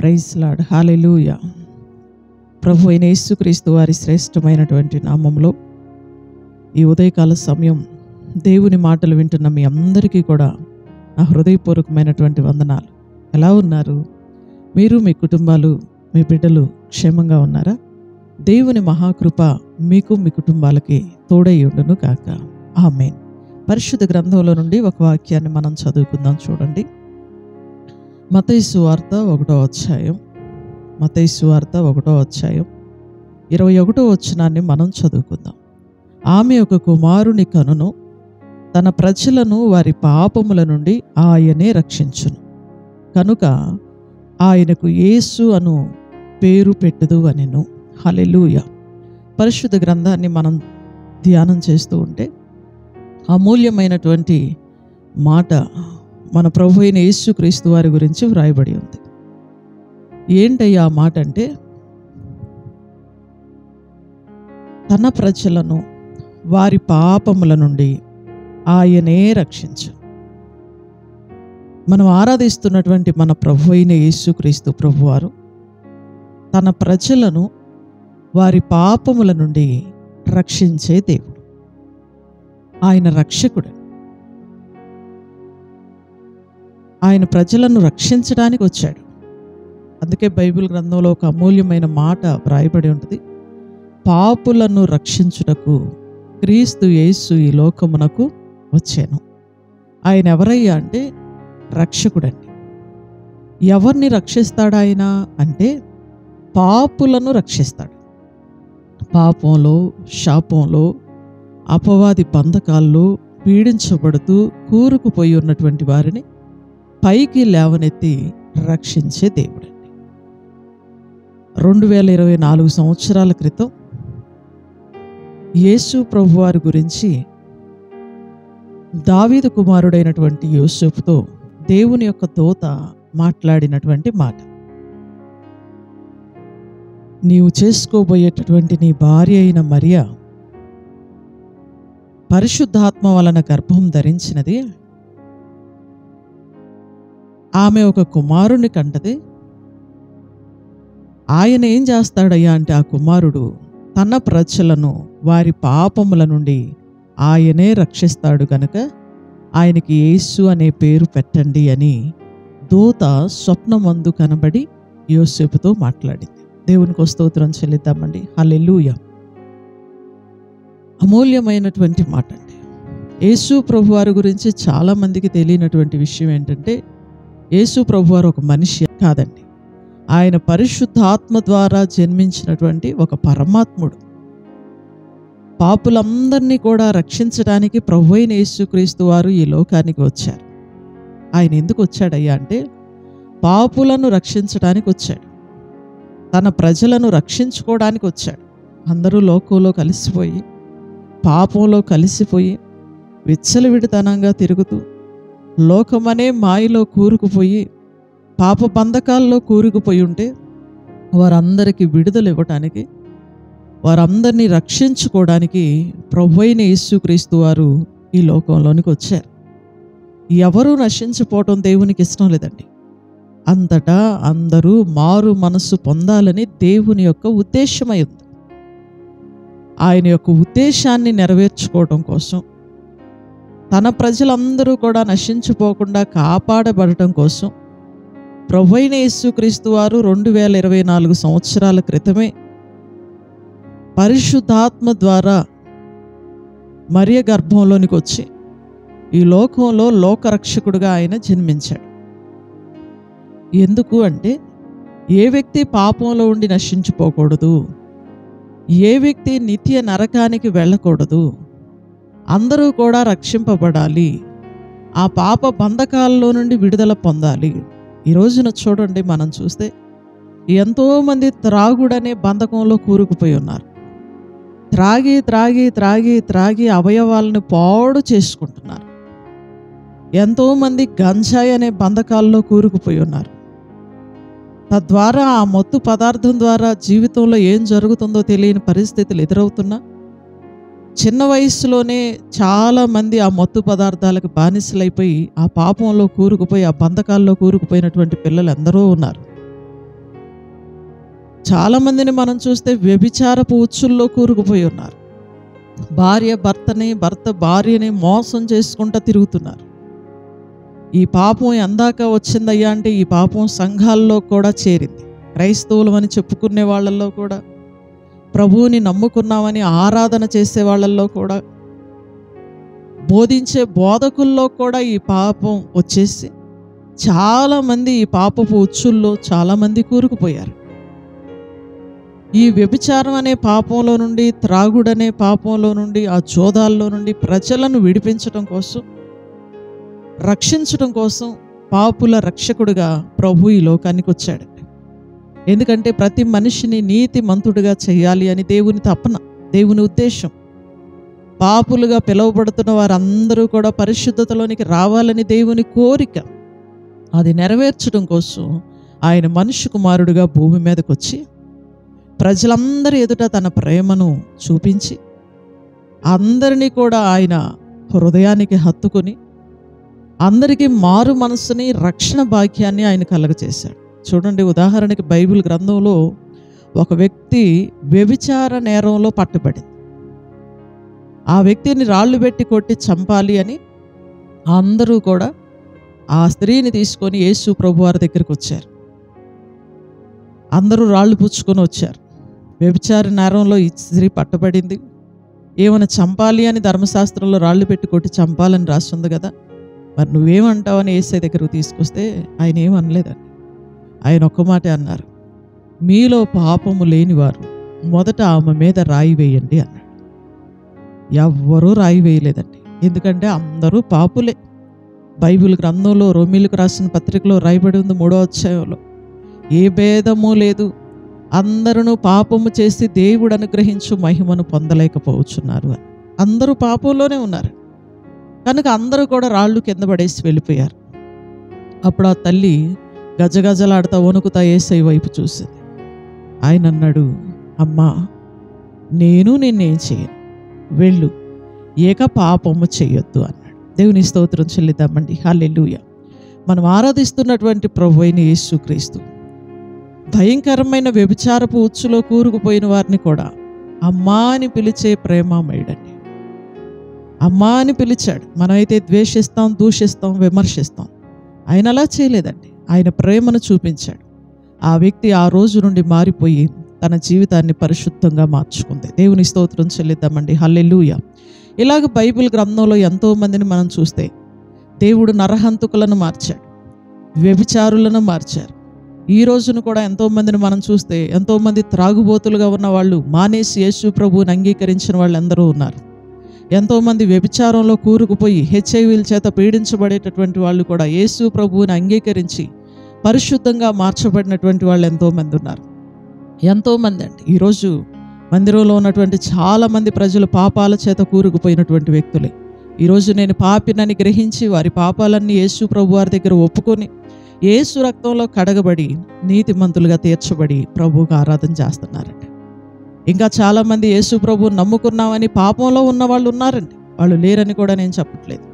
Praise lord, హల్లెలూయా. ప్రభు అయిన యేసుక్రీస్తు వారి శ్రేష్టమైనటువంటి నామంలో ఈ ఉదయకాల సమయం దేవుని మాటలు వింటున్న మీ అందరికీ కూడా నా హృదయపూర్వకమైనటువంటి వందనాలు. ఎలా ఉన్నారు? మీరు, మీ కుటుంబాలు, మీ బిడ్డలు క్షేమంగా ఉన్నారా? దేవుని మహాకృప మీకు, మీ కుటుంబాలకి తోడై ఉండును కాక. ఆమేన్. పరిశుద్ధ గ్రంథంలో నుండి ఒక వాక్యాన్ని మనం చదువుకుందాం. చూడండి, మత్తయి సువార్త 1వ అధ్యాయం, మత్తయి సువార్త 1వ అధ్యాయం 21వ వచనాన్ని మనం చదువుకుందాం. ఆమె ఒక కుమారుని కనును, తన ప్రజలను వారి పాపముల నుండి ఆయనే రక్షించును, కనుక ఆయనకు యేసు అను పేరు పెట్టుదు అనెను. హల్లెలూయా. పరిశుద్ధ గ్రంథాన్ని మనం ధ్యానం చేస్తూ ఉంటే అమూల్యమైనటువంటి మాట మన ప్రభు అయిన యేసుక్రీస్తు వారి గురించి వ్రాయబడి ఉంది. ఏంటయ్యా ఆ మాట అంటే, తన ప్రజలను వారి పాపముల నుండి ఆయనే రక్షించు. మనం ఆరాధిస్తున్నటువంటి మన ప్రభు అయిన యేసుక్రీస్తు ప్రభువారు తన ప్రజలను వారి పాపముల నుండి రక్షించే దేవుడు. ఆయన రక్షకుడు. ఆయన ప్రజలను రక్షించడానికి వచ్చాడు. అందుకే బైబిల్ గ్రంథంలో ఒక అమూల్యమైన మాట వ్రాయబడి ఉంటుంది, పాపులను రక్షించుటకు క్రీస్తు యేసు ఈ లోకమునకు వచ్చాను. ఆయన ఎవరయ్యా అంటే రక్షకుడండి. ఎవరిని రక్షిస్తాడు ఆయన అంటే పాపులను రక్షిస్తాడు. పాపంలో, శాపంలో, అపవాది బంధకాల్లో పీడించబడుతూ కూరుకుపోయి ఉన్నటువంటి వారిని పైకి లేవనెత్తి రక్షించే దేవుడండి. 2024 సంవత్సరాల క్రితం యేసు ప్రభువారి గురించి దావీదు కుమారుడైనటువంటి యోసేపుతో దేవుని యొక్క దూత మాట్లాడినటువంటి మాట, నీవు చేసుకోబోయేటటువంటి నీ భార్య అయిన మరియ పరిశుద్ధాత్మ వలన గర్భం ధరించినది, ఆమె ఒక కుమారుని కంటది. ఆయన ఏం చేస్తాడయ్యా అంటే ఆ కుమారుడు తన ప్రజలను వారి పాపముల నుండి ఆయనే రక్షిస్తాడు, కనుక ఆయనకి యేసు అనే పేరు పెట్టండి అని దూత స్వప్నమందు కనబడి యోసేపుతో మాట్లాడింది. దేవునికి స్తోత్రం చెల్లిద్దామండి. హల్లెలూయా. అమూల్యమైనటువంటి మాట అండి. యేసు ప్రభువారి గురించి చాలామందికి తెలియనటువంటి విషయం ఏంటంటే, యేసు ప్రభువారు ఒక మనిషి కాదండి. ఆయన పరిశుద్ధాత్మ ద్వారా జన్మించినటువంటి ఒక పరమాత్ముడు. పాపులందరినీ కూడా రక్షించడానికి ప్రభు అయిన యేసుక్రీస్తు వారు ఈ లోకానికి వచ్చారు. ఆయన ఎందుకు వచ్చాడయ్యా అంటే పాపులను రక్షించడానికి వచ్చాడు. తన ప్రజలను రక్షించుకోవడానికి వచ్చాడు. అందరూ లోకంలో కలిసిపోయి, పాపంలో కలిసిపోయి, విచ్చలవిడితనంగా తిరుగుతూ, లోకమనే మాయలో కూరుకుపోయి, పాప బంధకాల్లో కూరుకుపోయి ఉంటే వారందరికీ విడుదల ఇవ్వటానికి, వారందరినీ రక్షించుకోవడానికి ప్రభు అయిన యేసుక్రీస్తు వారు ఈ లోకంలోనికి వచ్చారు. ఎవరూ నశించిపోవటం దేవునికి ఇష్టం లేదండి. అంతటా అందరూ మారు మనస్సు పొందాలని దేవుని యొక్క ఉద్దేశమై ఉంది. ఆయన యొక్క ఉద్దేశాన్ని నెరవేర్చుకోవడం కోసం, తన ప్రజలందరూ కూడా నశించిపోకుండా కాపాడబడటం కోసం ప్రభు అయిన యేసుక్రీస్తు వారు 2024 సంవత్సరాల క్రితమే పరిశుద్ధాత్మ ద్వారా మరియ గర్భంలోనికి వచ్చి ఈ లోకంలో లోకరక్షకుడుగా ఆయన జన్మించాడు. ఎందుకు అంటే ఏ వ్యక్తి పాపంలో ఉండి నశించిపోకూడదు, ఏ వ్యక్తి నిత్య నరకానికి వెళ్ళకూడదు, అందరూ కూడా రక్షింపబడాలి, ఆ పాప బంధకాల్లో నుండి విడుదల పొందాలి. ఈ రోజున చూడండి, మనం చూస్తే ఎంతోమంది త్రాగుడనే బంధకంలో కూరుకుపోయి ఉన్నారు. త్రాగి త్రాగి త్రాగి త్రాగి అవయవాలను పాడు చేసుకుంటున్నారు. ఎంతోమంది గంజాయి అనే బంధకాల్లో కూరుకుపోయి ఉన్నారు. తద్వారా ఆ మత్తు పదార్థం ద్వారా జీవితంలో ఏం జరుగుతుందో తెలియని పరిస్థితులు ఎదురవుతున్నా, చిన్న వయసులోనే చాలామంది ఆ మత్తు పదార్థాలకు బానిసలైపోయి ఆ పాపంలో కూరుకుపోయి ఆ బంధకాల్లో కూరుకుపోయినటువంటి పిల్లలు ఎందరో ఉన్నారు. చాలామందిని మనం చూస్తే వ్యభిచారపు ఉచ్చుల్లో కూరుకుపోయి ఉన్నారు. భార్య భర్తని, భర్త భార్యని మోసం చేసుకుంటూ తిరుగుతున్నారు. ఈ పాపం ఎందాక వచ్చిందయ్యా అంటే ఈ పాపం సంఘాల్లో కూడా చేరింది. క్రైస్తవులమని చెప్పుకునే వాళ్ళల్లో కూడా, ప్రభువుని నమ్ముకున్నామని ఆరాధన చేసే వాళ్ళల్లో కూడా, బోధించే బోధకుల్లో కూడా ఈ పాపం వచ్చేసి చాలామంది ఈ పాపపు ఉచ్చుల్లో చాలామంది కూరుకుపోయారు. ఈ వ్యభిచారం అనే పాపంలో నుండి, త్రాగుడనే పాపంలో నుండి, ఆ జోదాల్లో నుండి ప్రజలను విడిపించడం కోసం, రక్షించడం కోసం పాపుల రక్షకుడిగా ప్రభు ఈ లోకానికి వచ్చాడు. ఎందుకంటే ప్రతి మనిషిని నీతిమంతుడిగా చేయాలి అని దేవుని తపన, దేవుని ఉద్దేశం. పాపులుగా పిలువబడుతున్న వారందరూ కూడా పరిశుద్ధతలోనికి రావాలని దేవుని కోరిక. అది నెరవేర్చడం కోసం ఆయన మనుష్య కుమారుడిగా భూమి మీదకి వచ్చి ప్రజలందరి ఎదుట తన ప్రేమను చూపించి అందరినీ కూడా ఆయన హృదయానికి హత్తుకొని అందరికీ మారు మనసుని, రక్షణ భాగ్యాన్ని ఆయన కలగచేశాడు. చూడండి, ఉదాహరణకి బైబిల్ గ్రంథంలో ఒక వ్యక్తి వ్యభిచార నేరంలో పట్టుబడింది. ఆ వ్యక్తిని రాళ్ళు పెట్టి కొట్టి చంపాలి అని అందరూ కూడా ఆ స్త్రీని తీసుకొని యేసు ప్రభు వారి దగ్గరికి వచ్చారు. అందరూ రాళ్ళు పుచ్చుకొని వచ్చారు. వ్యభిచార నేరంలో ఈ స్త్రీ పట్టబడింది. ఏమైనా చంపాలి అని ధర్మశాస్త్రంలో రాళ్ళు పెట్టి కొట్టి చంపాలని రాస్తుంది కదా, మరి నువ్వేమంటావని యేసయ్య దగ్గరకు తీసుకొస్తే ఆయన ఏమనలేదండి. ఆయన ఒక్క మాటే అన్నారు, మీలో పాపము లేనివారు మొదట ఆమె మీద రాయి వేయండి అన్నాడు. ఎవ్వరూ రాయి వేయలేదండి, ఎందుకంటే అందరూ పాపులే. బైబిల్ గ్రంథంలో రోమీలకు రాసిన పత్రికలో రాయబడి ఉంది 3వ అధ్యాయంలో, ఏ భేదము లేదు, అందరూ పాపము చేసి దేవుడు అనుగ్రహించు మహిమను పొందలేకపోవచ్చున్నారు అని. అందరూ పాపంలోనే ఉన్నారు కనుక అందరూ కూడా రాళ్ళు కింద పడేసి వెళ్ళిపోయారు. అప్పుడు ఆ తల్లి గజగజలాడుతా వణుకుతా యేసయ్య వైపు చూసింది. ఆయన అన్నాడు, అమ్మా, నేను నిన్నేం చేయను, వెళ్ళు, ఏక పాపము చేయొద్దు అన్నాడు. దేవుని స్తోత్రం చెల్లిద్దామండి. హల్లెలూయా. మనం ఆరాధిస్తున్నటువంటి ప్రభు అయిన యేసుక్రీస్తు భయంకరమైన వ్యభిచారపు ఉచ్చులో కూరుకుపోయిన వారిని కూడా అమ్మా అని పిలిచే ప్రేమామయుడండి. అమ్మా అని పిలిచాడు. మనమైతే ద్వేషిస్తాం, దూషిస్తాం, విమర్శిస్తాం. ఆయన అలా చేయలేదండి. ఆయన ప్రేమను చూపించాడు. ఆ వ్యక్తి ఆ రోజు నుండి మారిపోయి తన జీవితాన్ని పరిశుద్ధంగా మార్చుకుంది. దేవుని స్తోత్రం చెల్లిద్దామండి. హల్లెలూయా. ఇలాగ బైబిల్ గ్రంథంలో ఎంతోమందిని మనం చూస్తే దేవుడు నరహంతకులను మార్చాడు, వ్యభిచారులను మార్చారు. ఈ రోజును కూడా ఎంతోమందిని మనం చూస్తే ఎంతోమంది త్రాగుబోతులుగా ఉన్న వాళ్ళు మానేసి యేసు ప్రభువుని అంగీకరించిన వాళ్ళు ఎందరో ఉన్నారు. ఎంతోమంది వ్యభిచారంలో కూరుకుపోయి హెచ్ఐవీల చేత పీడించబడేటటువంటి వాళ్ళు కూడా యేసు ప్రభువుని అంగీకరించి పరిశుద్ధంగా మార్చబడినటువంటి వాళ్ళు ఎంతోమంది ఉన్నారు. ఎంతోమంది అండి. ఈరోజు మందిరంలో ఉన్నటువంటి చాలామంది ప్రజలు పాపాల చేత కూరుకుపోయినటువంటి వ్యక్తులే. ఈరోజు నేను పాపినని గ్రహించి వారి పాపాలన్నీ యేసు ప్రభు వారి దగ్గర ఒప్పుకొని యేసు రక్తంలో కడగబడి నీతిమంతులుగా తీర్చబడి ప్రభువుకు ఆరాధన చేస్తున్నారండి. ఇంకా చాలామంది యేసు ప్రభువు నమ్ముకున్నామని పాపంలో ఉన్న వాళ్ళు ఉన్నారండి. వాళ్ళు లేరని కూడా నేను చెప్పట్లేదు.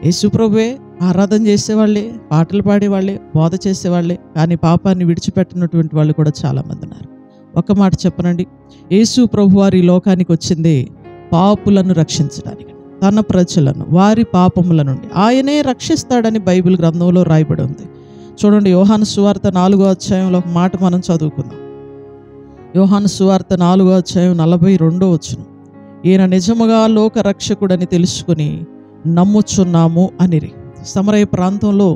యేసు ప్రభువే ఆరాధన చేసేవాళ్ళే, పాటలు పాడేవాళ్ళే, బోధ చేసేవాళ్ళే, కానీ పాపాన్ని విడిచిపెట్టినటువంటి వాళ్ళు కూడా చాలామంది ఉన్నారు. ఒక్క మాట చెప్పనండి, యేసు ప్రభు వారి లోకానికి వచ్చిందే పాపులను రక్షించడానికి, తన ప్రజలను వారి పాపముల నుండి ఆయనే రక్షిస్తాడని బైబిల్ గ్రంథంలో రాయబడి ఉంది. చూడండి, యోహాను సువార్త 4వ అధ్యాయంలో ఒక మాట మనం చదువుకుందాం. యోహాను సువార్త 4వ అధ్యాయం 42వ వచనం, ఈయన నిజముగా లోక రక్షకుడని తెలుసుకుని నమ్ముచున్నాము అనిరి. సమరయ ప్రాంతంలో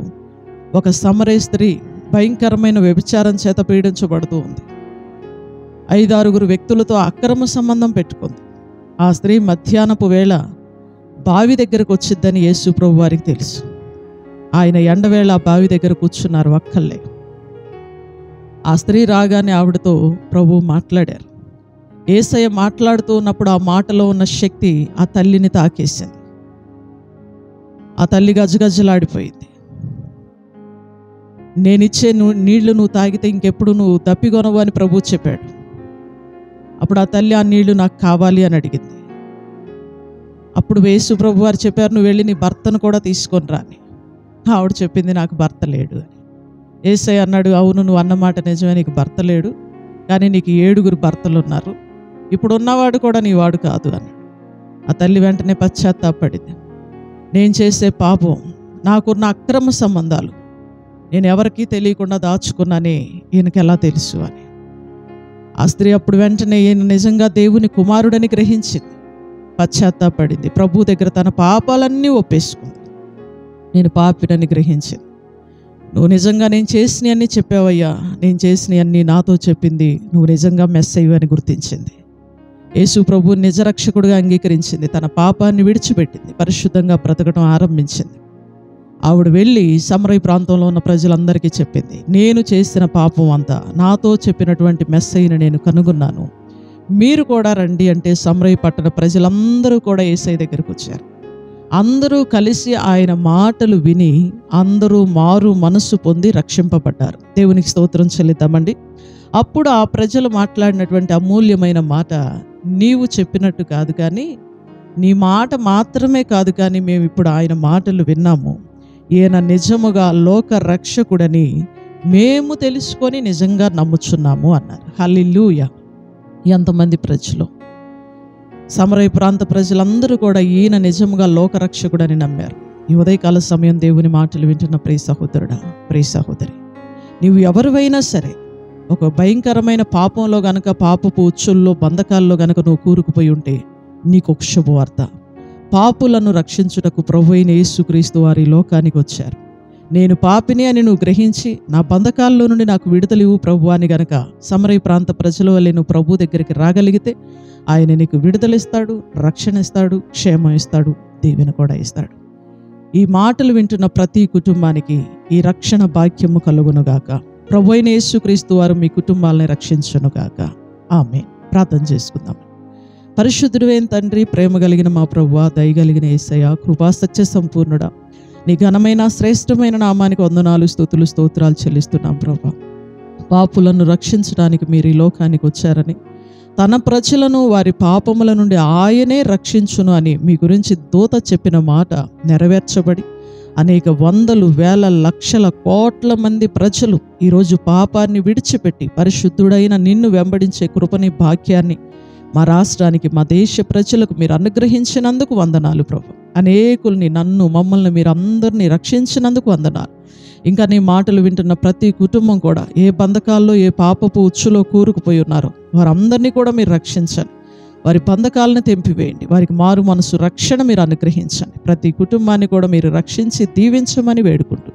ఒక సమరయ స్త్రీ భయంకరమైన వ్యభిచారం చేత పీడించబడుతూ ఉంది. 5-6 వ్యక్తులతో అక్రమ సంబంధం పెట్టుకుంది. ఆ స్త్రీ మధ్యాహ్నపు వేళ బావి దగ్గరకు వచ్చిద్దని యేసు ప్రభు వారికి తెలుసు. ఆయన ఎండవేళ ఆ బావి దగ్గర కూర్చున్నారు ఒక్కళ్ళే. ఆ స్త్రీ రాగానే ఆవిడతో ప్రభు మాట్లాడారు. యేసయ్య మాట్లాడుతూ ఉన్నప్పుడు ఆ మాటలో ఉన్న శక్తి ఆ తల్లిని తాకేసింది. ఆ తల్లి గజగజలాడిపోయింది. నేనిచ్చే నీళ్లు నువ్వు తాగితే ఇంకెప్పుడు నువ్వు దప్పికొనవు అని ప్రభు చెప్పాడు. అప్పుడు ఆ తల్లి, ఆ నీళ్లు నాకు కావాలి అని అడిగింది. అప్పుడు యేసు ప్రభు వారు చెప్పారు, నువ్వు వెళ్ళి నీ భర్తను కూడా తీసుకొని రా అని. ఆవిడ చెప్పింది, నాకు భర్త లేడు అని. యేసయ్య అన్నాడు, అవును, నువ్వు అన్నమాట నిజమే, నీకు భర్త లేడు, కానీ నీకు 7 భర్తలు ఉన్నారు, ఇప్పుడు ఉన్నవాడు కూడా నీ వాడు కాదు అని. ఆ తల్లి వెంటనే పశ్చాత్తాపడింది. నేను చేసే పాపం, నాకున్న అక్రమ సంబంధాలు నేను ఎవరికీ తెలియకుండా దాచుకున్నానే, ఈయనకి ఎలా తెలుసు అని. ఆ స్త్రీ అప్పుడు వెంటనే ఈయన నిజంగా దేవుని కుమారుడని గ్రహించింది, పశ్చాత్తాపడింది, ప్రభు దగ్గర తన పాపాలన్నీ ఒప్పేసుకుంది. నేను పాపినని గ్రహించింది. నువ్వు నిజంగా నేను చేసినవన్నీ చెప్పావయ్యా, నేను చేసినవన్నీ నాతో చెప్పింది, నువ్వు నిజంగా మెస్సయ్య అని గుర్తించింది. యేసు ప్రభు నిజరక్షకుడిగా అంగీకరించింది, తన పాపాన్ని విడిచిపెట్టింది, పరిశుద్ధంగా బ్రతకడం ఆరంభించింది. ఆవిడ వెళ్ళి సమరయ ప్రాంతంలో ఉన్న ప్రజలందరికీ చెప్పింది, నేను చేసిన పాపం అంతా, నాతో చెప్పినటువంటి మెస్సయ్యను నేను కనుగొన్నాను, మీరు కూడా రండి అంటే సమరయ పట్టణ ప్రజలందరూ కూడా యేసయ్య దగ్గరికి వచ్చారు. అందరూ కలిసి ఆయన మాటలు విని అందరూ మారు మనస్సు పొంది రక్షింపబడ్డారు. దేవునికి స్తోత్రం చెల్లిద్దామండి. అప్పుడు ఆ ప్రజలు మాట్లాడినటువంటి అమూల్యమైన మాట, నీవు చెప్పినట్టు కాదు కానీ, నీ మాట మాత్రమే కాదు కానీ మేము ఇప్పుడు ఆయన మాటలు విన్నాము, ఈయన నిజముగా లోక రక్షకుడని మేము తెలుసుకొని నిజంగా నమ్ముచున్నాము అన్నారు. హల్లెలూయా. ఎంతమంది ప్రజలు, సమరయ ప్రాంత ప్రజలందరూ కూడా ఈయన నిజముగా లోకరక్షకుడని నమ్మారు. ఈ ఉదయకాల సమయం దేవుని మాటలు వింటున్న ప్రియ సహోదరుడా, ప్రియ సహోదరి, నీవు ఎవరివైనా సరే ఒక భయంకరమైన పాపంలో గనక, పాపపు ఉచ్చుల్లో బంధకాల్లో గనక నువ్వు కూరుకుపోయి ఉంటే నీకు ఒక శుభవార్త. పాపులను రక్షించుటకు ప్రభువైన యేసుక్రీస్తు వారి లోకానికి వచ్చారు. నేను పాపిని అని నువ్వు గ్రహించి నా బంధకాల్లో నుండి నాకు విడుదలివ్వు ప్రభు అని గనక సమరయ ప్రాంత ప్రజల వల్లే నువ్వు ప్రభు దగ్గరికి రాగలిగితే ఆయన నీకు విడుదలిస్తాడు, రక్షణ ఇస్తాడు, క్షేమం ఇస్తాడు, దీవెన కూడా ఇస్తాడు. ఈ మాటలు వింటున్న ప్రతి కుటుంబానికి ఈ రక్షణ భాగ్యము కలుగునుగాక. ప్రభువైన యేసుక్రీస్తు వారు మీ కుటుంబాలని రక్షించునుగాక. ఆమేన్. ప్రార్థన చేసుకుందాం. పరిశుద్ధుడైన తండ్రి, ప్రేమ కలిగిన మా ప్రభువా, దయగలిగిన యేసయ్య, కృపా సత్య సంపూర్ణుడా, నీ ఘనమైన శ్రేష్టమైన నామానికి వందనాలు, స్తుతులు, స్తోత్రాలు చెల్లిస్తున్నాం ప్రభువా. పాపులను రక్షించడానికి మీరు ఈ లోకానికి వచ్చారని, తన ప్రజలను వారి పాపముల నుండి ఆయనే రక్షించును అని మీ గురించి దూత చెప్పిన మాట నెరవేర్చబడి అనేక వందలు, వేల, లక్షల, కోట్ల మంది ప్రజలు ఈరోజు పాపాన్ని విడిచిపెట్టి పరిశుద్ధుడైన నిన్ను వెంబడించే కృపని, భాగ్యాన్ని మా రాష్ట్రానికి, మా దేశ ప్రజలకు మీరు అనుగ్రహించినందుకు వందనాలు ప్రభు. అనేకుల్ని, నన్ను, మమ్మల్ని మీరు అందరినీ రక్షించినందుకు వందనాలు. ఇంకా నీ మాటలు వింటున్న ప్రతి కుటుంబం కూడా ఏ బంధకాల్లో, ఏ పాపపు ఉచ్చులో కూరుకుపోయి ఉన్నారో వారందరినీ కూడా మీరు రక్షించండి. వారి బంధకాలను తెంపివేయండి. వారికి మారు మనసు రక్షణ మీరు అనుగ్రహించండి. ప్రతి కుటుంబాన్ని కూడా మీరు రక్షించి దీవించమని వేడుకుంటూ,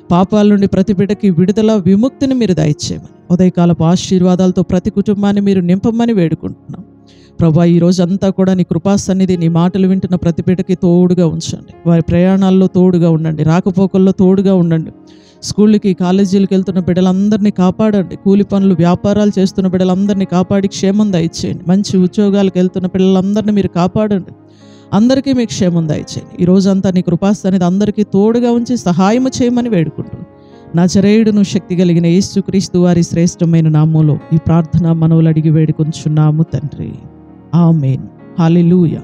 పాపాల నుండి ప్రతి బిడ్డకి విడుదల, విముక్తిని మీరు దయచేయమని, ఉదయకాలపు ఆశీర్వాదాలతో ప్రతి కుటుంబాన్ని మీరు నింపమని వేడుకుంటున్నాం ప్రభా. ఈ రోజు అంతా కూడా నీ కృపా సన్నిధి, నీ మాటలు వింటున్న ప్రతి బిడ్డకి తోడుగా ఉంచండి. వారి ప్రయాణాల్లో తోడుగా ఉండండి, రాకపోకల్లో తోడుగా ఉండండి. స్కూళ్ళకి, కాలేజీలకు వెళ్తున్న బిడ్డలందరినీ కాపాడండి. కూలి పనులు, వ్యాపారాలు చేస్తున్న బిడ్డలందరినీ కాపాడి క్షేమం దయచేయండి. మంచి ఉద్యోగాలకు వెళ్తున్న పిల్లలందరినీ మీరు కాపాడండి. అందరికీ మీకు క్షేమం దయచేయండి. ఈ రోజంతా నీ కృపా సన్నిధి అందరికీ తోడుగా ఉంచి సహాయం చేయమని వేడుకుంటూ, నజరేయుడును శక్తి కలిగిన యేసుక్రీస్తు వారి శ్రేష్టమైన నామములో ఈ ప్రార్థన మనవులు అడిగి వేడుకొంచున్నాము తండ్రి. ఆమేన్. హల్లెలూయా.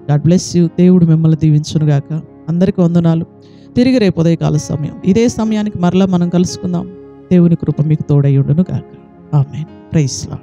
God bless you. దేవుడు మిమ్మల్ని దీవించునుగాక. అందరికీ వందనాలు. తిరిగి రేపు ఉదయకాల సమయం ఇదే సమయానికి మరలా మనం కలుసుకుందాం. దేవుని కృప మీకు తోడై ఉండును గాక. ఆమేన్. Praise lord.